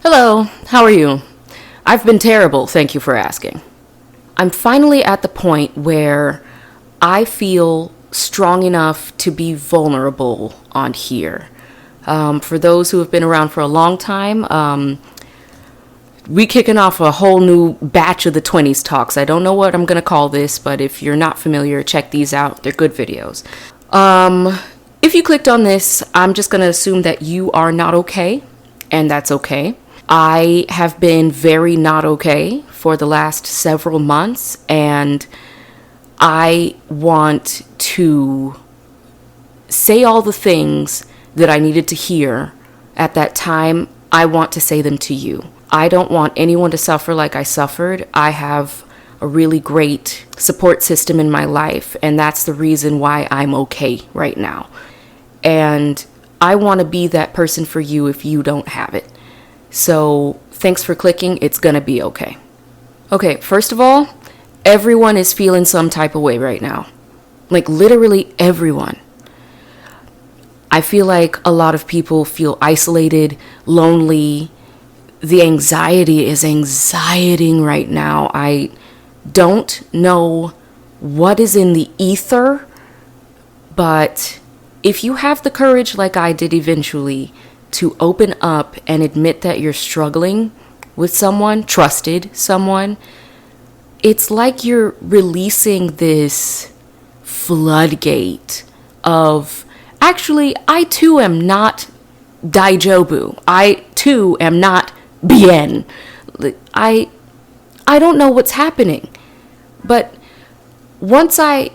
Hello, how are you? I've been terrible, thank you for asking. I'm finally at the point where I feel strong enough to be vulnerable on here. For those who have been around for a long time, we kicking off a whole new batch of the 20s talks. I don't know what I'm going to call this, but if you're not familiar, check these out. They're good videos. If you clicked on this, I'm just going to assume that you are not okay, and that's okay. I have been very not okay for the last several months, and I want to say all the things that I needed to hear at that time. I want to say them to you. I don't want anyone to suffer like I suffered. I have a really great support system in my life, and that's the reason why I'm okay right now. And I want to be that person for you if you don't have it. So thanks for clicking. It's going to be okay. Okay, first of all, everyone is feeling some type of way right now. Like literally everyone. I feel like a lot of people feel isolated, lonely. The anxiety is anxieting right now. I don't know what is in the ether, but if you have the courage like I did eventually to open up and admit that you're struggling with someone, trusted someone, it's like you're releasing this floodgate of, actually, I too am not Daijobu. I too am not Bien. I don't know what's happening. But once I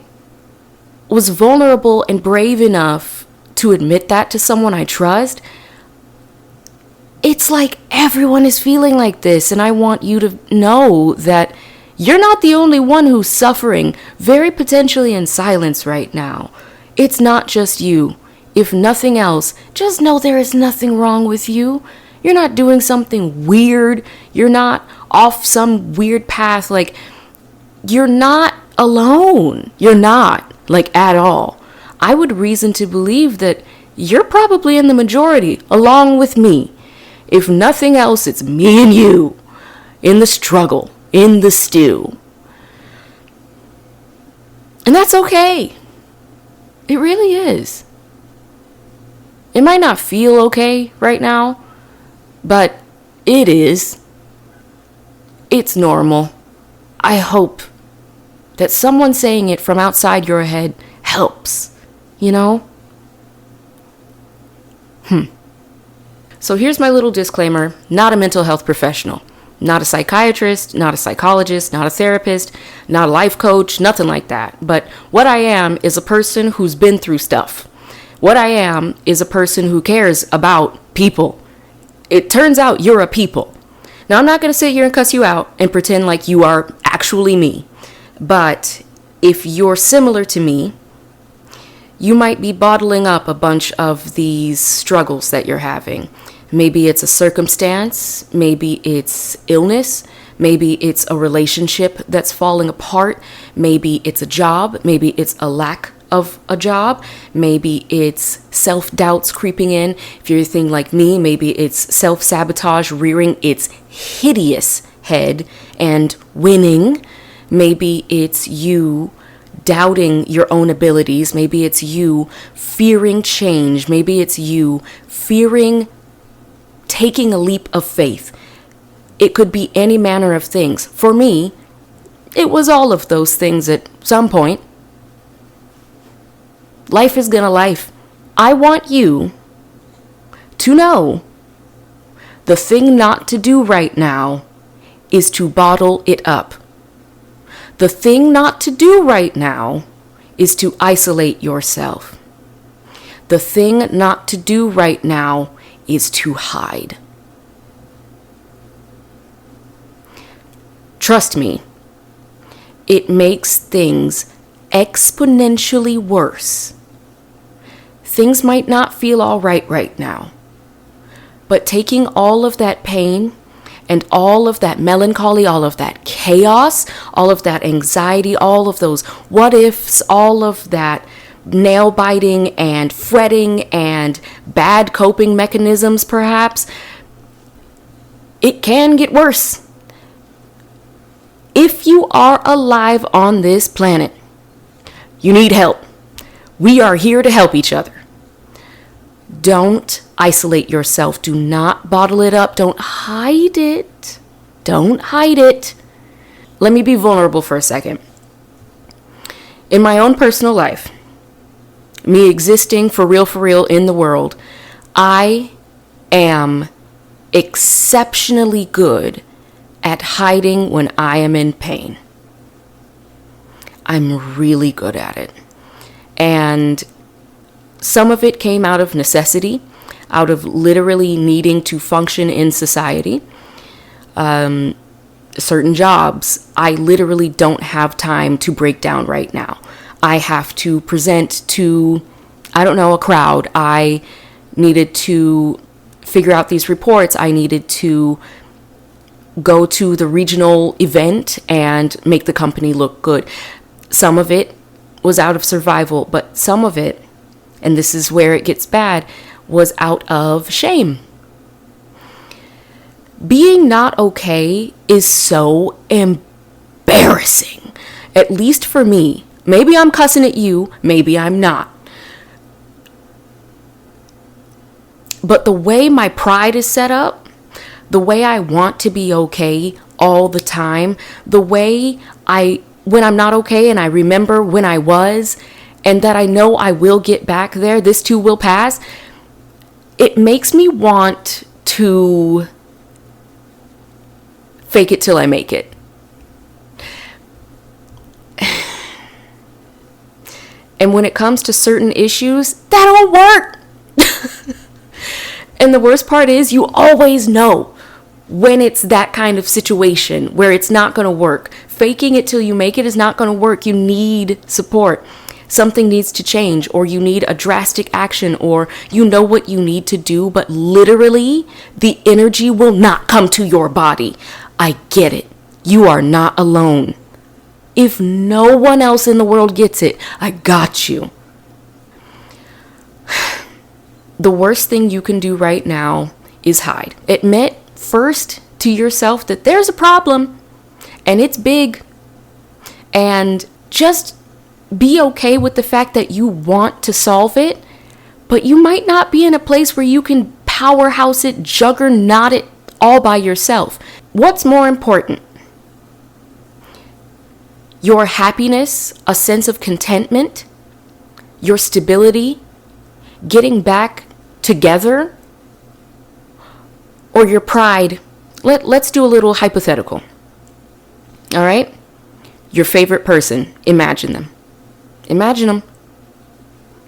was vulnerable and brave enough to admit that to someone I trust, it's like everyone is feeling like this, and I want you to know that you're not the only one who's suffering, very potentially in silence right now. It's not just you. If nothing else, just know there is nothing wrong with you. You're not doing something weird. You're not off some weird path. Like, you're not alone. You're not, like, at all. I would reason to believe that you're probably in the majority, along with me. If nothing else, it's me and you in the struggle, in the stew. And that's okay. It really is. It might not feel okay right now, but it is. It's normal. I hope that someone saying it from outside your head helps, you know? So here's my little disclaimer. Not a mental health professional. Not a psychiatrist, not a psychologist, not a therapist, not a life coach, nothing like that. But what I am is a person who's been through stuff. What I am is a person who cares about people. It turns out you're a people. Now, I'm not going to sit here and cuss you out and pretend like you are actually me. But if you're similar to me, you might be bottling up a bunch of these struggles that you're having. Maybe it's a circumstance, maybe it's illness, maybe it's a relationship that's falling apart, maybe it's a job, maybe it's a lack of a job, maybe it's self-doubts creeping in. If you're anything like me, maybe it's self-sabotage rearing its hideous head and winning. Maybe it's you doubting your own abilities. Maybe it's you fearing change. Maybe it's you fearing taking a leap of faith. It could be any manner of things. For me, it was all of those things at some point. Life is gonna life. I want you to know the thing not to do right now is to bottle it up. The thing not to do right now is to isolate yourself. The thing not to do right now is to hide. Trust me, it makes things exponentially worse. Things might not feel all right now, but taking all of that pain and all of that melancholy, all of that chaos, all of that anxiety, all of those what ifs, all of that nail biting and fretting and bad coping mechanisms perhaps, it can get worse. If you are alive on this planet, you need help. We are here to help each other. Don't isolate yourself. Do not bottle it up. Don't hide it. Don't hide it. Let me be vulnerable for a second. In my own personal life, me existing for real in the world, I am exceptionally good at hiding when I am in pain. I'm really good at it. And some of it came out of necessity, out of literally needing to function in society. Certain jobs, I literally don't have time to break down right now. I have to present to, a crowd. I needed to figure out these reports. I needed to go to the regional event and make the company look good. Some of it was out of survival, but some of it, and this is where it gets bad, was out of shame. Being not okay is so embarrassing, at least for me. Maybe I'm cussing at you, maybe I'm not. But the way my pride is set up, the way I want to be okay all the time, the way when I'm not okay and I remember when I was, and that I know I will get back there, this too will pass, it makes me want to fake it till I make it. And when it comes to certain issues, that don't work. And the worst part is you always know when it's that kind of situation where it's not going to work. Faking it till you make it is not going to work. You need support. Something needs to change, or you need a drastic action, or you know what you need to do, but literally the energy will not come to your body. I get it. You are not alone. If no one else in the world gets it, I got you. The worst thing you can do right now is hide. Admit first to yourself that there's a problem and it's big, and just be okay with the fact that you want to solve it, but you might not be in a place where you can powerhouse it, juggernaut it all by yourself. What's more important? Your happiness, a sense of contentment, your stability, getting back together, or your pride? Let's do a little hypothetical. All right? Your favorite person, imagine them. Imagine them.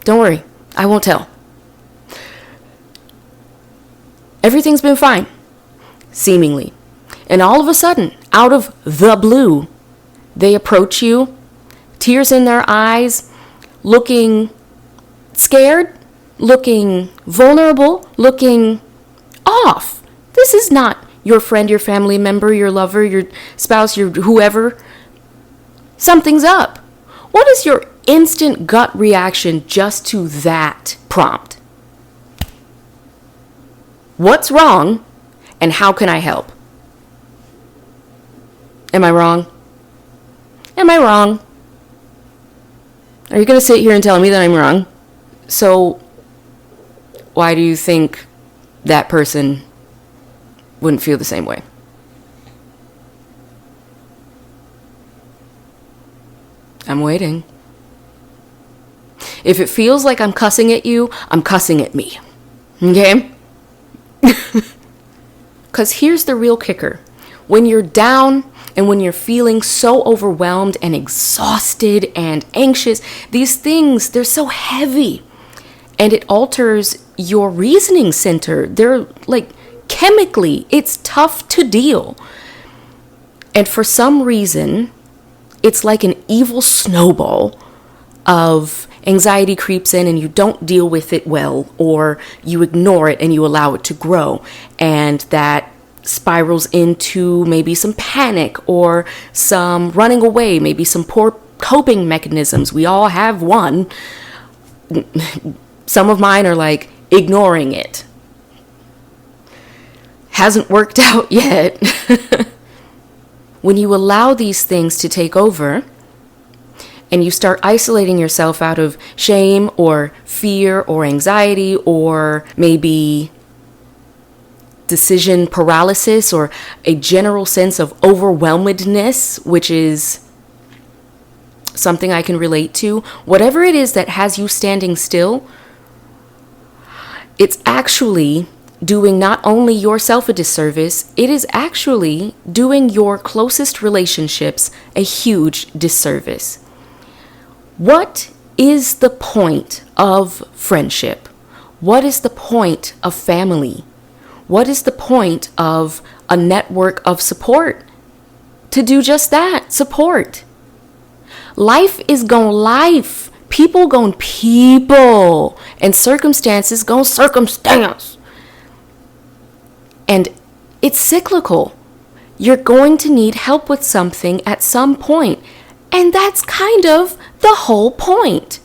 Don't worry, I won't tell. Everything's been fine, seemingly. And all of a sudden, out of the blue, they approach you, tears in their eyes, looking scared, looking vulnerable, looking off. This is not your friend, your family member, your lover, your spouse, your whoever. Something's up. What is your instant gut reaction just to that prompt? What's wrong, and how can I help? Am I wrong? Am I wrong? Are you going to sit here and tell me that I'm wrong? So, why do you think that person wouldn't feel the same way? I'm waiting. If it feels like I'm cussing at you, I'm cussing at me. Okay? Because here's the real kicker. When you're down and when you're feeling so overwhelmed and exhausted and anxious, these things, they're so heavy. And it alters your reasoning center. They're like chemically, it's tough to deal. And for some reason, it's like an evil snowball of anxiety creeps in and you don't deal with it well, or you ignore it and you allow it to grow. And that spirals into maybe some panic or some running away, maybe some poor coping mechanisms. We all have one. Some of mine are like ignoring it. hasn't worked out yet. When you allow these things to take over and you start isolating yourself out of shame or fear or anxiety or maybe decision paralysis or a general sense of overwhelmedness, which is something I can relate to, whatever it is that has you standing still, it's actually doing not only yourself a disservice, it is actually doing your closest relationships a huge disservice. What is the point of friendship? What is the point of family? What is the point of a network of support? To do just that, support. Life is gon' life. People gon' people. And circumstances gon' circumstance. And it's cyclical. You're going to need help with something at some point. And that's kind of the whole point.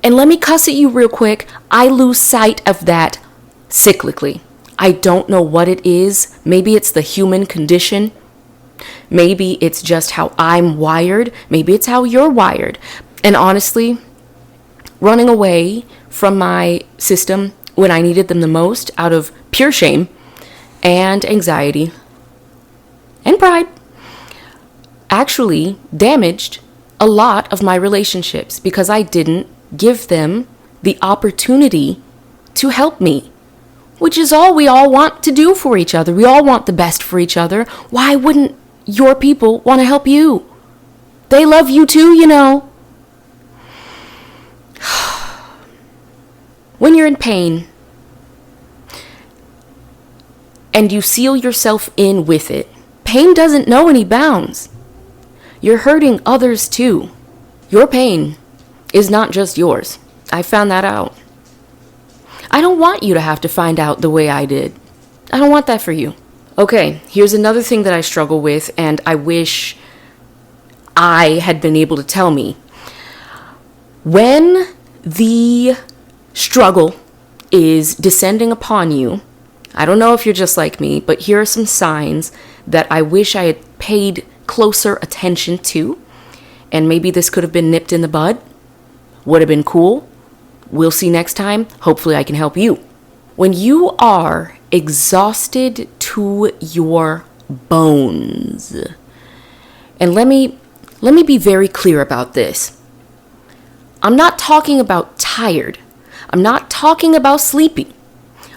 And let me cuss at you real quick. I lose sight of that cyclically. I don't know what it is. Maybe it's the human condition. Maybe it's just how I'm wired. Maybe it's how you're wired. And honestly, running away from my system when I needed them the most out of pure shame and anxiety and pride actually damaged a lot of my relationships because I didn't give them the opportunity to help me, which is all we all want to do for each other. We all want the best for each other. Why wouldn't your people want to help you? They love you too, you know. When you're in pain and you seal yourself in with it, pain doesn't know any bounds. You're hurting others too. Your pain is not just yours. I found that out. I don't want you to have to find out the way I did. I don't want that for you. Okay, here's another thing that I struggle with, and I wish I had been able to tell me. When the struggle is descending upon you, I don't know if you're just like me, but here are some signs that I wish I had paid closer attention to, and maybe this could have been nipped in the bud. Would have been cool. We'll see next time. Hopefully I can help you. When you are exhausted to your bones, and let me be very clear about this. I'm not talking about tired. I'm not talking about sleepy.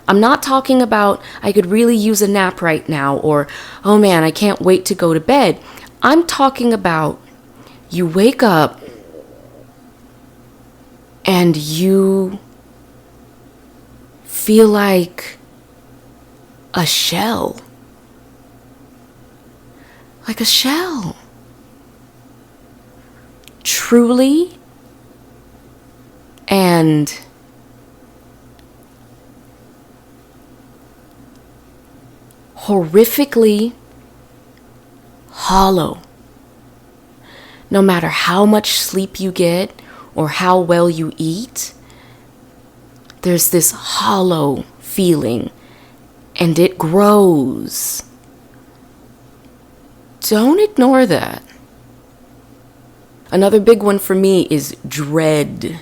I'm not talking about I could really use a nap right now, or oh man, I can't wait to go to bed. I'm talking about you wake up and you feel like a shell. Like a shell. Truly and horrifically hollow. No matter how much sleep you get or how well you eat, there's this hollow feeling and it grows. Don't ignore that. Another big one for me is dread.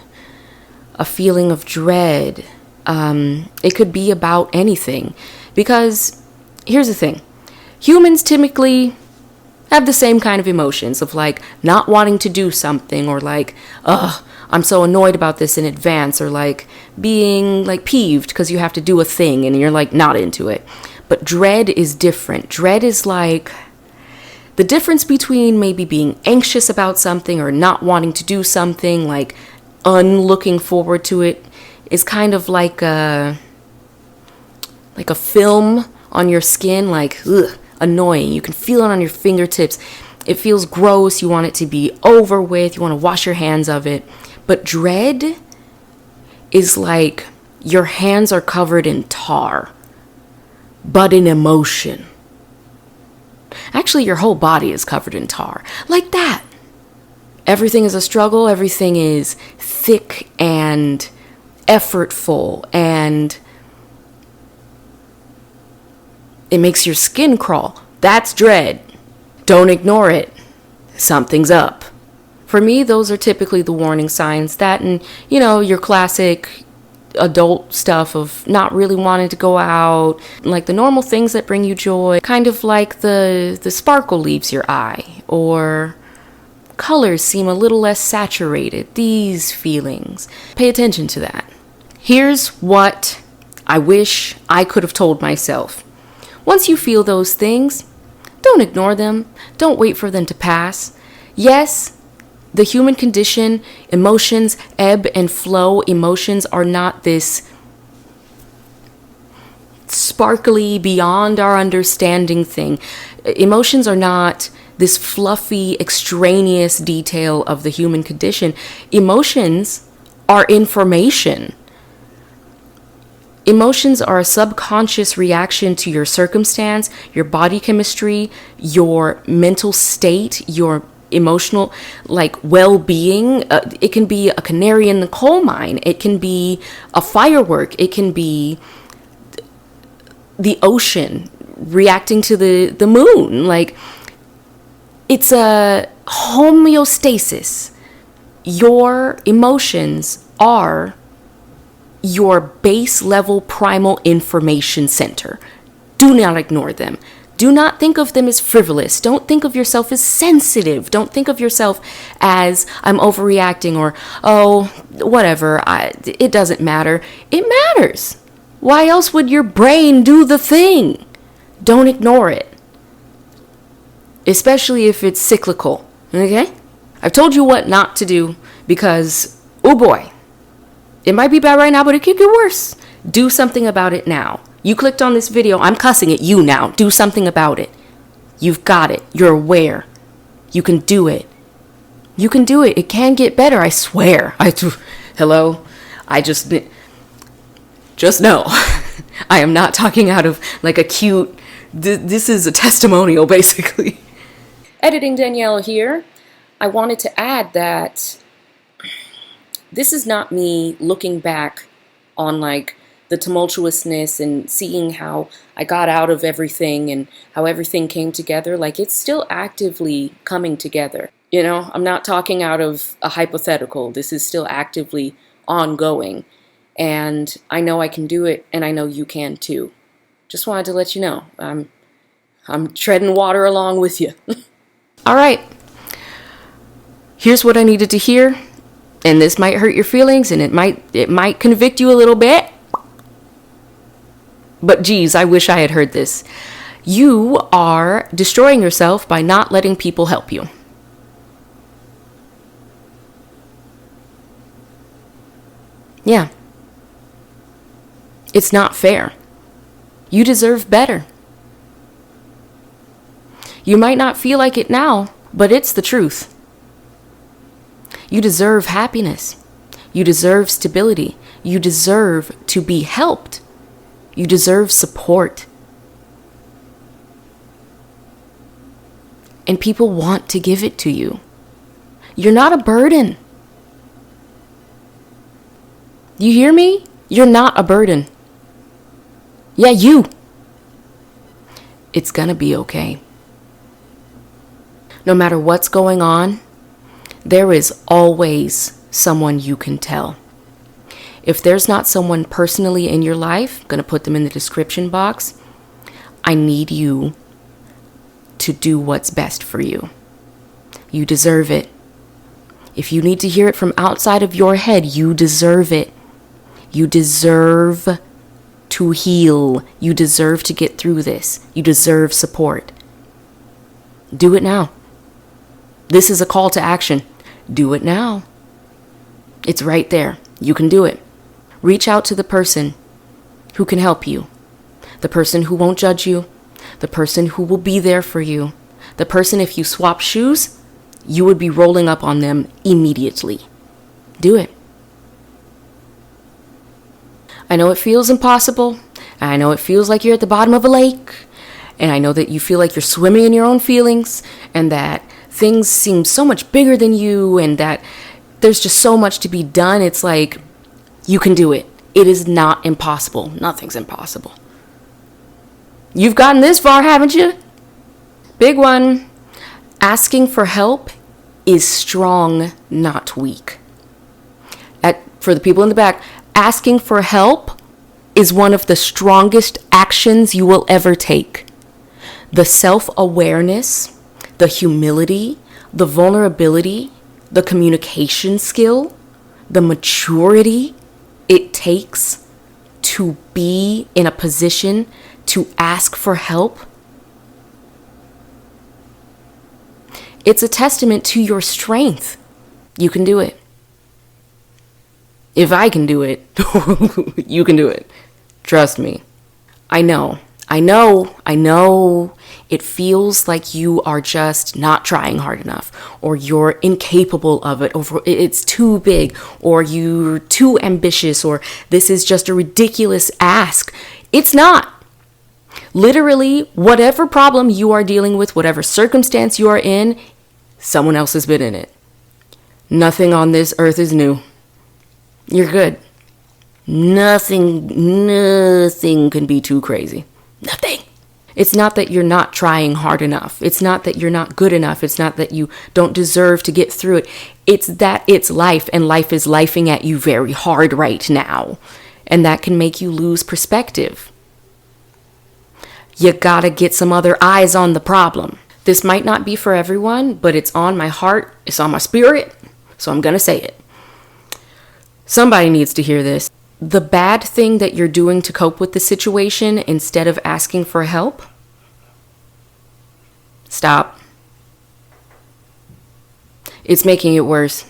A feeling of dread. It could be about anything. Because here's the thing. Humans typically have the same kind of emotions of like not wanting to do something, or like, I'm so annoyed about this in advance, or like being like peeved because you have to do a thing and you're like not into it. But dread is different. Dread is like the difference between maybe being anxious about something or not wanting to do something, like unlooking forward to it, is kind of like a film on your skin, like annoying. You can feel it on your fingertips. It feels gross. You want it to be over with. You want to wash your hands of it. But dread is like your hands are covered in tar, but in emotion. Actually, your whole body is covered in tar. Like that. Everything is a struggle. Everything is thick and effortful and It makes your skin crawl. That's dread. Don't ignore it. Something's up. For me, those are typically the warning signs. That and, your classic adult stuff of not really wanting to go out, like the normal things that bring you joy, kind of like the sparkle leaves your eye, or colors seem a little less saturated. These feelings. Pay attention to that. Here's what I wish I could have told myself. Once you feel those things, don't ignore them. Don't wait for them to pass. Yes, the human condition, emotions ebb and flow. Emotions are not this sparkly, beyond our understanding thing. Emotions are not this fluffy, extraneous detail of the human condition. Emotions are information. Emotions are a subconscious reaction to your circumstance, your body chemistry, your mental state, your emotional well-being. It can be a canary in the coal mine. It can be a firework. It can be the ocean reacting to the moon. It's a homeostasis. Your emotions are your base level primal information center. Do not ignore them. Do not think of them as frivolous. Don't think of yourself as sensitive. Don't think of yourself as I'm overreacting or, whatever. It doesn't matter. It matters. Why else would your brain do the thing? Don't ignore it. Especially if it's cyclical. Okay? I've told you what not to do because, oh boy, it might be bad right now, but it could get worse. Do something about it now. You clicked on this video. I'm cussing at you now. Do something about it. You've got it. You're aware. You can do it. You can do it. It can get better. I swear. Hello? Just know. I am not talking out of a cute, this is a testimonial basically. Editing Danielle here. I wanted to add that this is not me looking back on the tumultuousness and seeing how I got out of everything and how everything came together. It's still actively coming together. I'm not talking out of a hypothetical. This is still actively ongoing. And I know I can do it, and I know you can too. Just wanted to let you know. I'm treading water along with you. All right. Here's what I needed to hear. And this might hurt your feelings, and it might convict you a little bit. But geez, I wish I had heard this. You are destroying yourself by not letting people help you. Yeah. It's not fair. You deserve better. You might not feel like it now, but it's the truth. You deserve happiness. You deserve stability. You deserve to be helped. You deserve support. And people want to give it to you. You're not a burden. You hear me? You're not a burden. Yeah, you. It's gonna be okay. No matter what's going on, there is always someone you can tell. If there's not someone personally in your life, I'm going to put them in the description box. I need you to do what's best for you. You deserve it. If you need to hear it from outside of your head, you deserve it. You deserve to heal. You deserve to get through this. You deserve support. Do it now. This is a call to action. Do it now. It's right there. You can do it. Reach out to the person who can help you. The person who won't judge you. The person who will be there for you. The person, if you swap shoes, you would be rolling up on them immediately. Do it. I know it feels impossible. I know it feels like you're at the bottom of a lake. And I know that you feel like you're swimming in your own feelings and that things seem so much bigger than you and that there's just so much to be done. It's like, you can do it. It is not impossible. Nothing's impossible. You've gotten this far, haven't you? Big one. Asking for help is strong, not weak. For the people in the back, asking for help is one of the strongest actions you will ever take. The self-awareness, the humility, the vulnerability, the communication skill, the maturity it takes to be in a position to ask for help. It's a testament to your strength. You can do it. If I can do it, you can do it. Trust me. I know. It feels like you are just not trying hard enough, or you're incapable of it, or it's too big, or you're too ambitious, or this is just a ridiculous ask. It's not. Literally, whatever problem you are dealing with, whatever circumstance you are in, someone else has been in it. Nothing on this earth is new. You're good. Nothing can be too crazy. Nothing. It's not that you're not trying hard enough. It's not that you're not good enough. It's not that you don't deserve to get through it. It's that it's life, and life is lifing at you very hard right now. And that can make you lose perspective. You gotta get some other eyes on the problem. This might not be for everyone, but it's on my heart. It's on my spirit. So I'm gonna say it. Somebody needs to hear this. The bad thing that you're doing to cope with the situation instead of asking for help, stop. It's making it worse.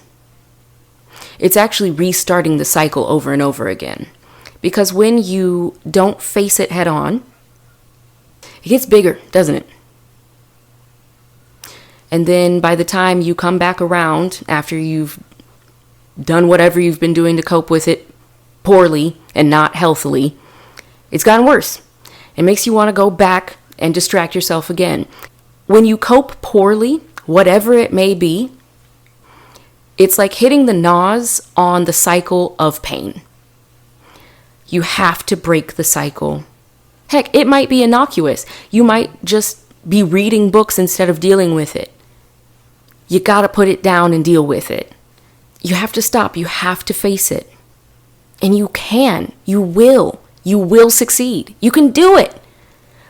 It's actually restarting the cycle over and over again. Because when you don't face it head on, it gets bigger, doesn't it? And then by the time you come back around after you've done whatever you've been doing to cope with it poorly and not healthily, it's gotten worse. It makes you want to go back and distract yourself again. When you cope poorly, whatever it may be, it's like hitting the NAS on the cycle of pain. You have to break the cycle. Heck, it might be innocuous. You might just be reading books instead of dealing with it. You gotta put it down and deal with it. You have to stop. You have to face it. And you can. You will. You will succeed. You can do it.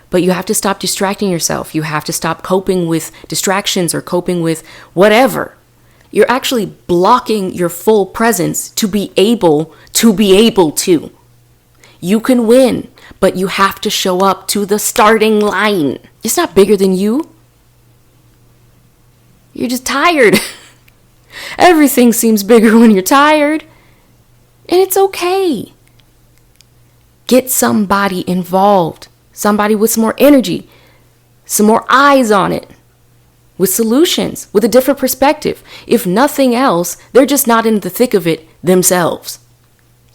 But you have to stop distracting yourself. You have to stop coping with distractions or coping with whatever. You're actually blocking your full presence to be able to. You can win, but you have to show up to the starting line. It's not bigger than you. You're just tired. Everything seems bigger when you're tired. And it's okay. Get somebody involved. Somebody with some more energy. Some more eyes on it. With solutions. With a different perspective. If nothing else, they're just not in the thick of it themselves.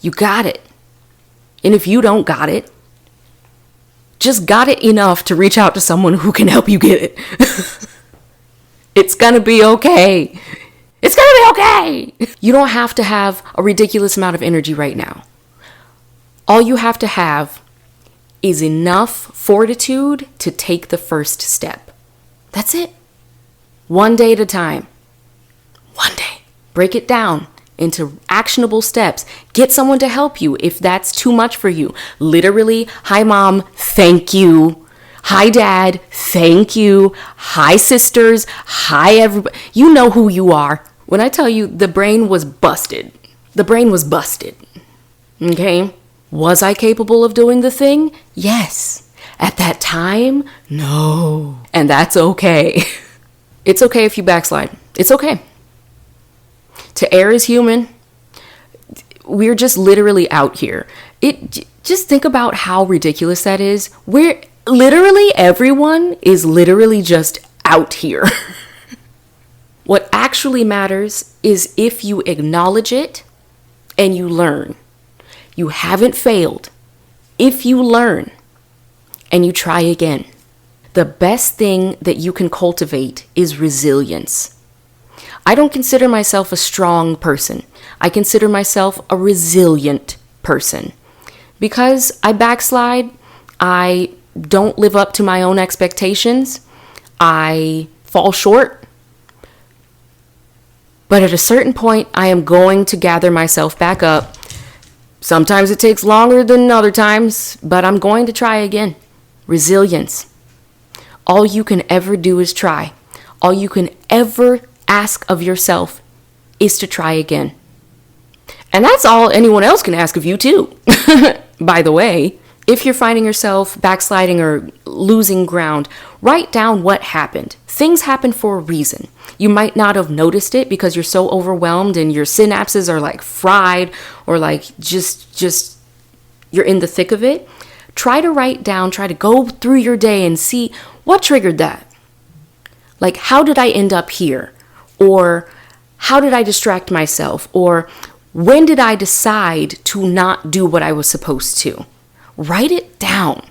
You got it. And if you don't got it, just got it enough to reach out to someone who can help you get it. It's gonna be okay. It's gonna be okay. You don't have to have a ridiculous amount of energy right now. All you have to have is enough fortitude to take the first step. That's it. One day at a time. One day. Break it down into actionable steps. Get someone to help you if that's too much for you. Literally, hi mom, thank you. Hi dad, thank you. Hi sisters, hi everybody. You know who you are. When I tell you the brain was busted, the brain was busted. Okay? Was I capable of doing the thing? Yes. At that time? No. And that's okay. It's okay if you backslide. It's okay. To err is human. We're just literally out here. Just think about how ridiculous that is. We're literally, everyone is literally just out here. What actually matters is if you acknowledge it and you learn. You haven't failed if you learn and you try again. The best thing that you can cultivate is resilience. I don't consider myself a strong person. I consider myself a resilient person. Because I backslide, I don't live up to my own expectations. I fall short. But at a certain point, I am going to gather myself back up. Sometimes it takes longer than other times, but I'm going to try again. Resilience. All you can ever do is try. All you can ever ask of yourself is to try again. And that's all anyone else can ask of you too. By the way, if you're finding yourself backsliding or losing ground, write down what happened. Things happen for a reason. You might not have noticed it because you're so overwhelmed and your synapses are like fried or like just you're in the thick of it. Try to write down, try to go through your day and see what triggered that. Like, how did I end up here? Or how did I distract myself? Or when did I decide to not do what I was supposed to? Write it down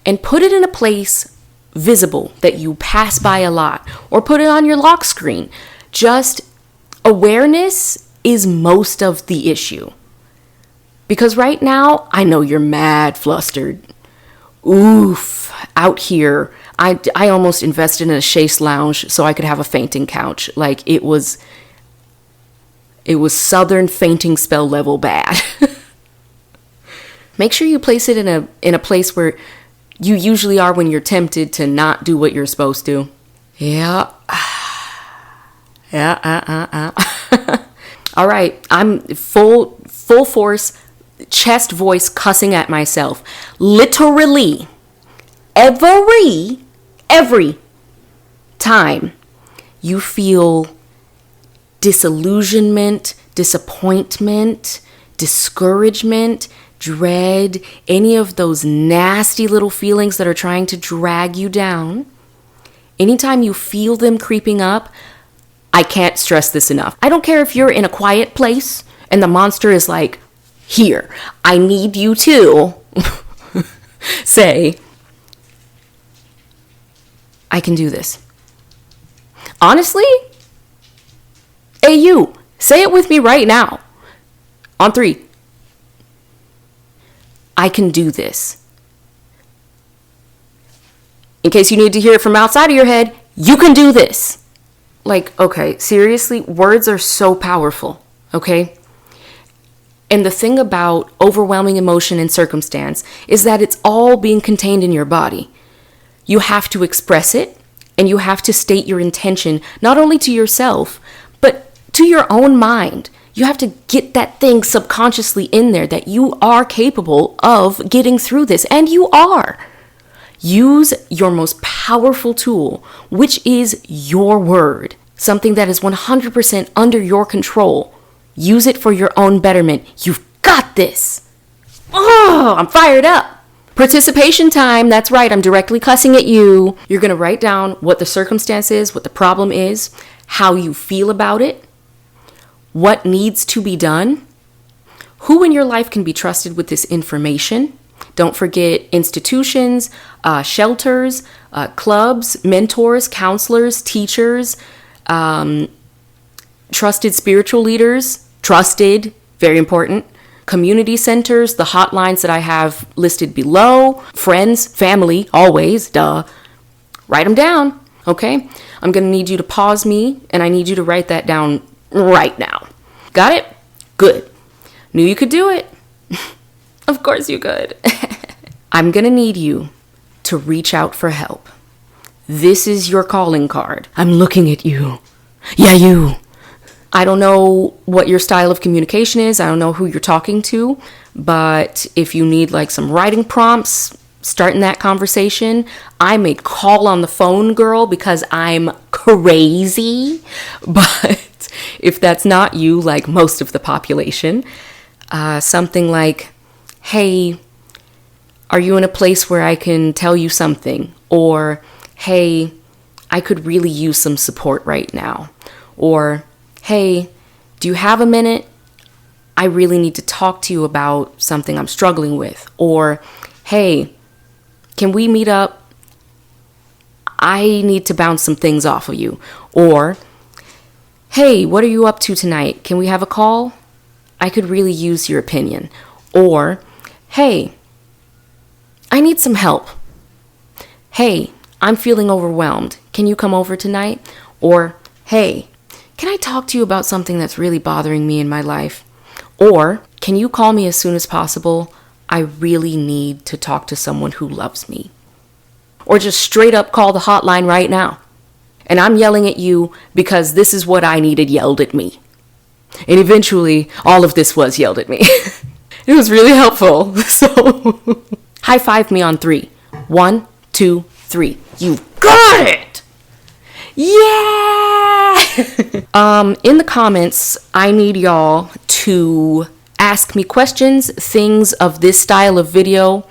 and put it in a place visible that you pass by a lot, or put it on your lock screen. Just awareness is most of the issue. Because right now, I know you're mad flustered. Oof, out here, I almost invested in a chaise lounge so I could have a fainting couch. Like it was southern fainting spell level bad. Make sure you place it in a place where you usually are when you're tempted to not do what you're supposed to. Yeah. All right, I'm full force, chest voice cussing at myself. Literally, every time you feel disillusionment, disappointment, discouragement, dread, any of those nasty little feelings that are trying to drag you down, anytime you feel them creeping up, I can't stress this enough. I don't care if you're in a quiet place and the monster is like, here, I need you to say, I can do this. Honestly, hey you, say it with me right now. On 3. I can do this. In case you need to hear it from outside of your head, you can do this. Like, okay, seriously, words are so powerful, okay? And the thing about overwhelming emotion and circumstance is that it's all being contained in your body. You have to express it, and you have to state your intention, not only to yourself, but to your own mind. You have to get that thing subconsciously in there that you are capable of getting through this, and you are. Use your most powerful tool, which is your word, something that is 100% under your control. Use it for your own betterment. You've got this. Oh, I'm fired up. Participation time. That's right. I'm directly cussing at you. You're going to write down what the circumstance is, what the problem is, how you feel about it, what needs to be done, who in your life can be trusted with this information. Don't forget institutions, shelters, clubs, mentors, counselors, teachers, trusted spiritual leaders, trusted, very important, community centers, the hotlines that I have listed below, friends, family, always, duh. Write them down, okay? I'm going to need you to pause me, and I need you to write that down right now. Got it? Good. Knew you could do it. Of course you could. I'm going to need you to reach out for help. This is your calling card. I'm looking at you. Yeah, you. I don't know what your style of communication is. I don't know who you're talking to. But if you need like some writing prompts, starting that conversation, I'm a call on the phone girl because I'm crazy. But if that's not you, like most of the population, something like, hey, are you in a place where I can tell you something? Or, hey, I could really use some support right now. Or, hey, do you have a minute? I really need to talk to you about something I'm struggling with. Or, hey, can we meet up? I need to bounce some things off of you. Or, hey, what are you up to tonight? Can we have a call? I could really use your opinion. Or, hey, I need some help. Hey, I'm feeling overwhelmed. Can you come over tonight? Or, hey, can I talk to you about something that's really bothering me in my life? Or, can you call me as soon as possible? I really need to talk to someone who loves me. Or just straight up call the hotline right now. And I'm yelling at you because this is what I needed yelled at me. And eventually, all of this was yelled at me. It was really helpful. So, high five me on 3. 1, 2, 3. You got it! Yeah! In the comments, I need y'all to ask me questions, things of this style of video,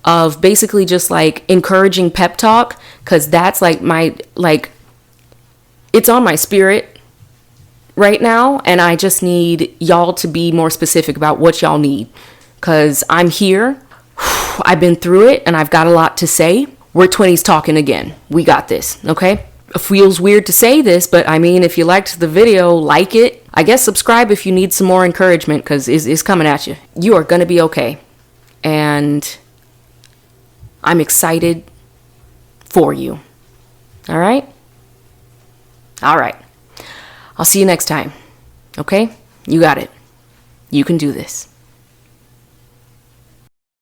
of basically just like encouraging pep talk, because that's like it's on my spirit right now, and I just need y'all to be more specific about what y'all need, because I'm here. I've been through it, and I've got a lot to say. We're 20s talking again. We got this, okay? It feels weird to say this, but I mean, if you liked the video, like it. I guess subscribe if you need some more encouragement, because it's coming at you. You are going to be okay. And I'm excited for you. All right? All right. I'll see you next time. Okay? You got it. You can do this.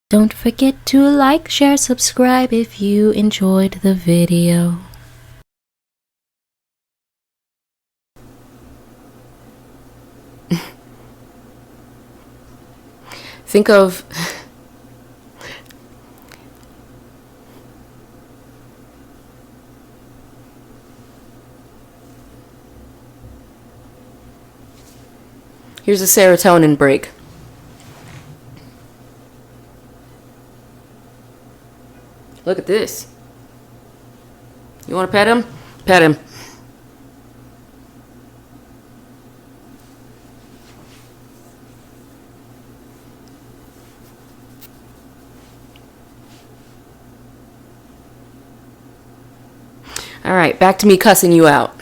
Don't forget to like, share, subscribe if you enjoyed the video. Think of here's a serotonin break. Look at this. You want to pet him? Pet him. All right, back to me cussing you out.